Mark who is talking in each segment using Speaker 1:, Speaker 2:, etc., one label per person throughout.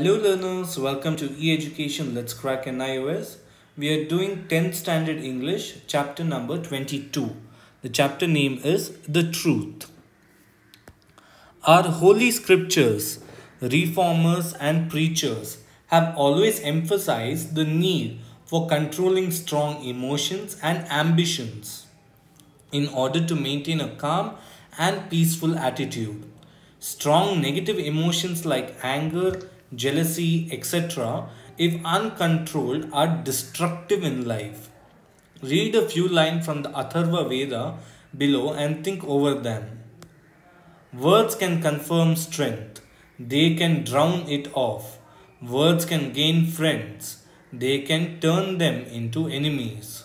Speaker 1: Hello learners, welcome to e-education Let's Crack NIOS. We are doing 10th standard English, chapter number 22. The chapter name is The Truth. Our holy scriptures, reformers and preachers have always emphasized the need for controlling strong emotions and ambitions in order to maintain a calm and peaceful attitude. Strong negative emotions like anger, jealousy, etc., if uncontrolled, are destructive in life. Read a few lines from the Atharva Veda below and think over them. Words can confirm strength, they can drown it off. Words can gain friends, they can turn them into enemies.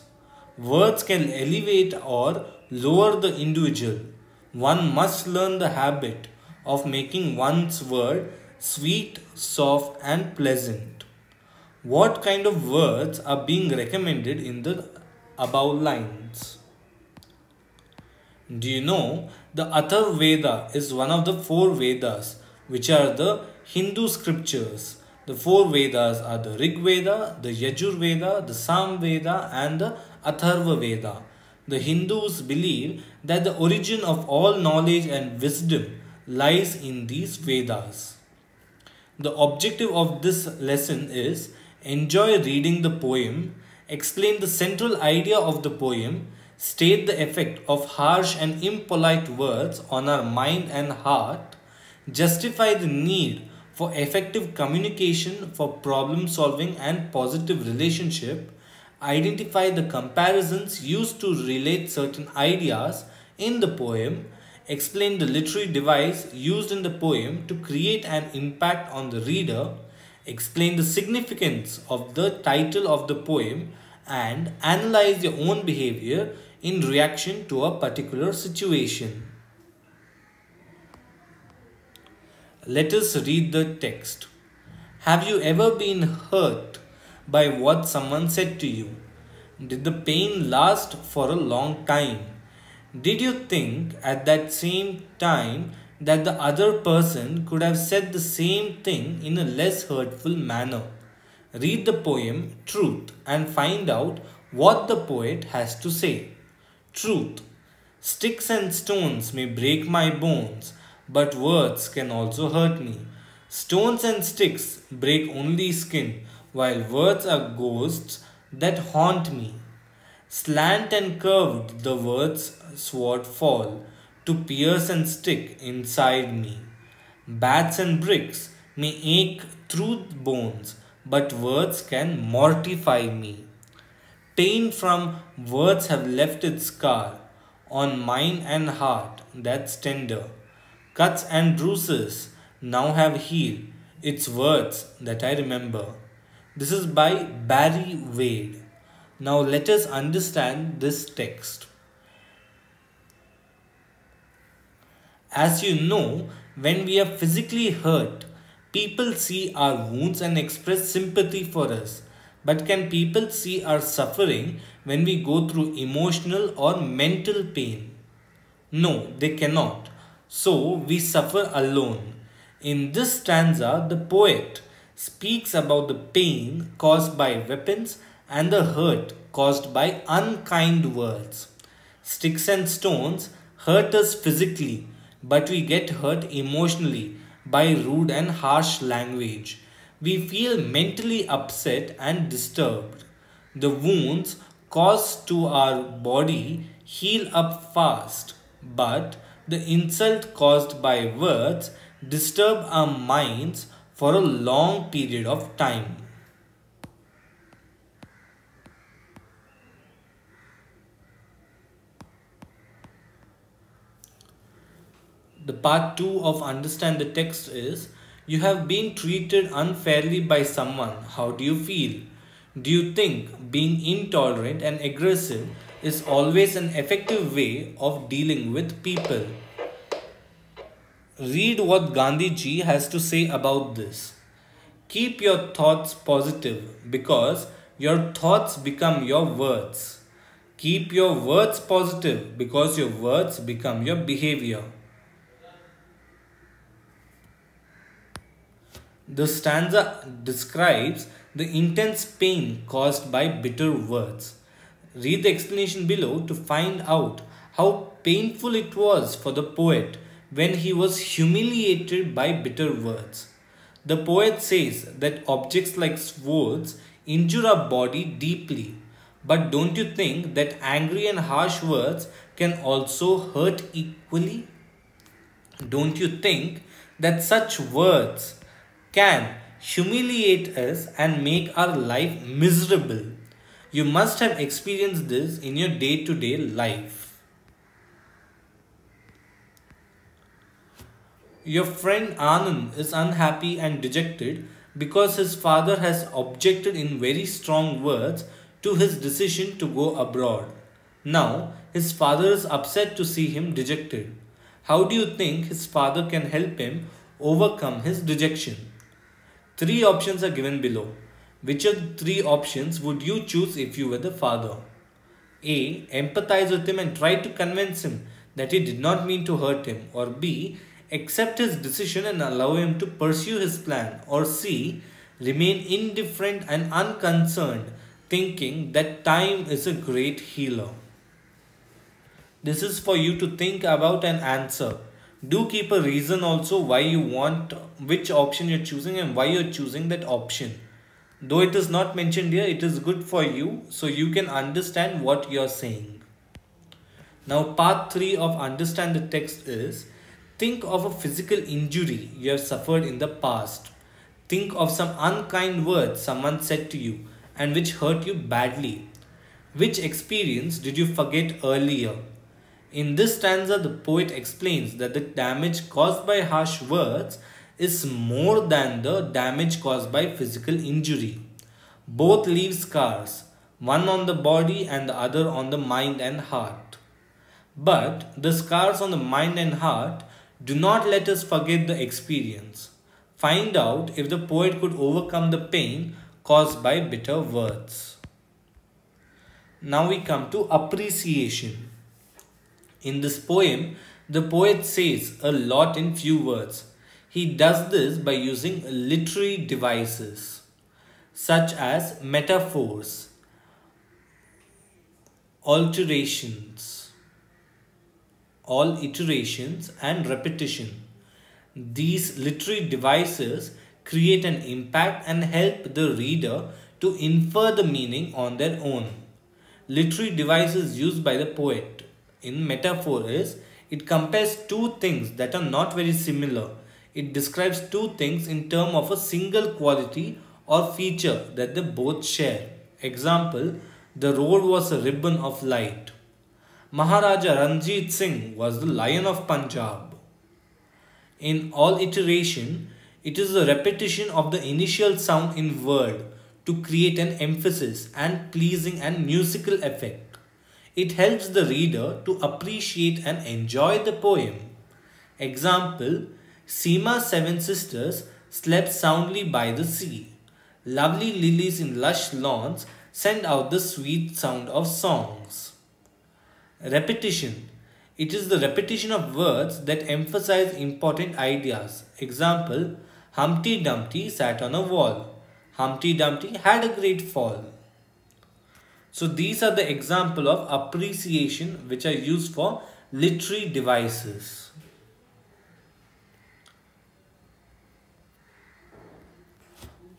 Speaker 1: Words can elevate or lower the individual. One must learn the habit of making one's word sweet, soft, and pleasant. What kind of words are being recommended in the above lines? Do you know the Atharva Veda is one of the four Vedas, which are the Hindu scriptures. The four Vedas are the Rig Veda, the Yajur Veda, the Sam Veda, and the Atharva Veda. The Hindus believe that the origin of all knowledge and wisdom lies in these Vedas. The objective of this lesson is enjoy reading the poem, explain the central idea of the poem, state the effect of harsh and impolite words on our mind and heart, justify the need for effective communication for problem solving and positive relationship, identify the comparisons used to relate certain ideas in the poem, explain the literary device used in the poem to create an impact on the reader, explain the significance of the title of the poem, and analyze your own behavior in reaction to a particular situation. Let us read the text. Have you ever been hurt by what someone said to you? Did the pain last for a long time? Did you think at that same time that the other person could have said the same thing in a less hurtful manner? Read the poem Truth and find out what the poet has to say. Truth. Sticks and stones may break my bones, but words can also hurt me. Stones and sticks break only skin, while words are ghosts that haunt me. Slant and curved the words sword fall, to pierce and stick inside me. Bats and bricks may ache through bones, but words can mortify me. Pain from words have left its scar on mind and heart that's tender. Cuts and bruises now have healed. It's words that I remember. This is by Barry Wade. Now let us understand this text. As you know, when we are physically hurt, people see our wounds and express sympathy for us. But can people see our suffering when we go through emotional or mental pain? No, they cannot. So we suffer alone. In this stanza, the poet speaks about the pain caused by weapons and the hurt caused by unkind words. Sticks and stones hurt us physically, but we get hurt emotionally by rude and harsh language. We feel mentally upset and disturbed. The wounds caused to our body heal up fast, but the insult caused by words disturb our minds for a long period of time. The part 2 of understand the text is, you have been treated unfairly by someone. How do you feel? Do you think being intolerant and aggressive is always an effective way of dealing with people? Read what Gandhi ji has to say about this. Keep your thoughts positive because your thoughts become your words. Keep your words positive because your words become your behavior. The stanza describes the intense pain caused by bitter words. Read the explanation below to find out how painful it was for the poet when he was humiliated by bitter words. The poet says that objects like swords injure our body deeply. But don't you think that angry and harsh words can also hurt equally? Don't you think that such words can humiliate us and make our life miserable? You must have experienced this in your day-to-day life. Your friend Anand is unhappy and dejected because his father has objected in very strong words to his decision to go abroad. Now, his father is upset to see him dejected. How do you think his father can help him overcome his dejection? 3 options are given below. Which of the 3 options would you choose if you were the father? A. Empathize with him and try to convince him that he did not mean to hurt him. Or B. Accept his decision and allow him to pursue his plan. Or C. Remain indifferent and unconcerned, thinking that time is a great healer. This is for you to think about and answer. Do keep a reason also why you want, which option you're choosing and why you're choosing that option. Though it is not mentioned here, it is good for you so you can understand what you're saying. Now part 3 of understand the text is, think of a physical injury you have suffered in the past. Think of some unkind words someone said to you and which hurt you badly. Which experience did you forget earlier? In this stanza, the poet explains that the damage caused by harsh words is more than the damage caused by physical injury. Both leave scars, one on the body and the other on the mind and heart. But the scars on the mind and heart do not let us forget the experience. Find out if the poet could overcome the pain caused by bitter words. Now we come to appreciation. In this poem, the poet says a lot in few words. He does this by using literary devices such as metaphors, alterations, alliterations and repetition. These literary devices create an impact and help the reader to infer the meaning on their own. Literary devices used by the poet in metaphor is, it compares 2 things that are not very similar. It describes 2 things in terms of a single quality or feature that they both share. Example, the road was a ribbon of light. Maharaja Ranjit Singh was the Lion of Punjab. In alliteration, it is the repetition of the initial sound in word to create an emphasis and pleasing and musical effect. It helps the reader to appreciate and enjoy the poem. Example, Seema's 7 sisters slept soundly by the sea. Lovely lilies in lush lawns send out the sweet sound of songs. Repetition. It is the repetition of words that emphasize important ideas. Example, Humpty Dumpty sat on a wall. Humpty Dumpty had a great fall. So these are the example of appreciation which are used for literary devices.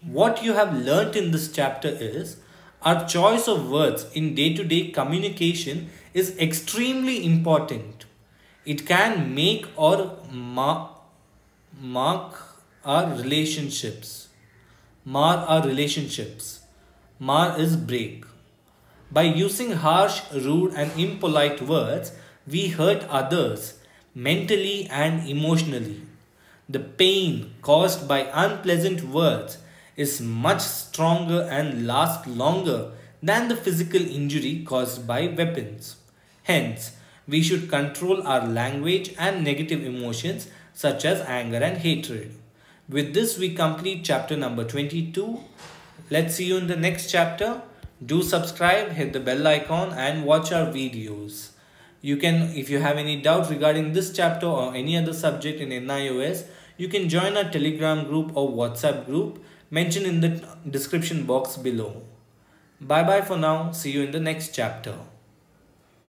Speaker 1: What you have learnt in this chapter is, our choice of words in day-to-day communication is extremely important. It can make or mark our relationships. Mar our relationships. Mar is break. By using harsh, rude and impolite words, we hurt others mentally and emotionally. The pain caused by unpleasant words is much stronger and lasts longer than the physical injury caused by weapons. Hence, we should control our language and negative emotions such as anger and hatred. With this, we complete chapter number 22. Let's see you in the next chapter. Do subscribe, hit the bell icon and watch our videos. You can, if you have any doubt regarding this chapter or any other subject in NIOS, You can join our Telegram group or WhatsApp group mentioned in the description box below. Bye bye for now. See you in the next chapter.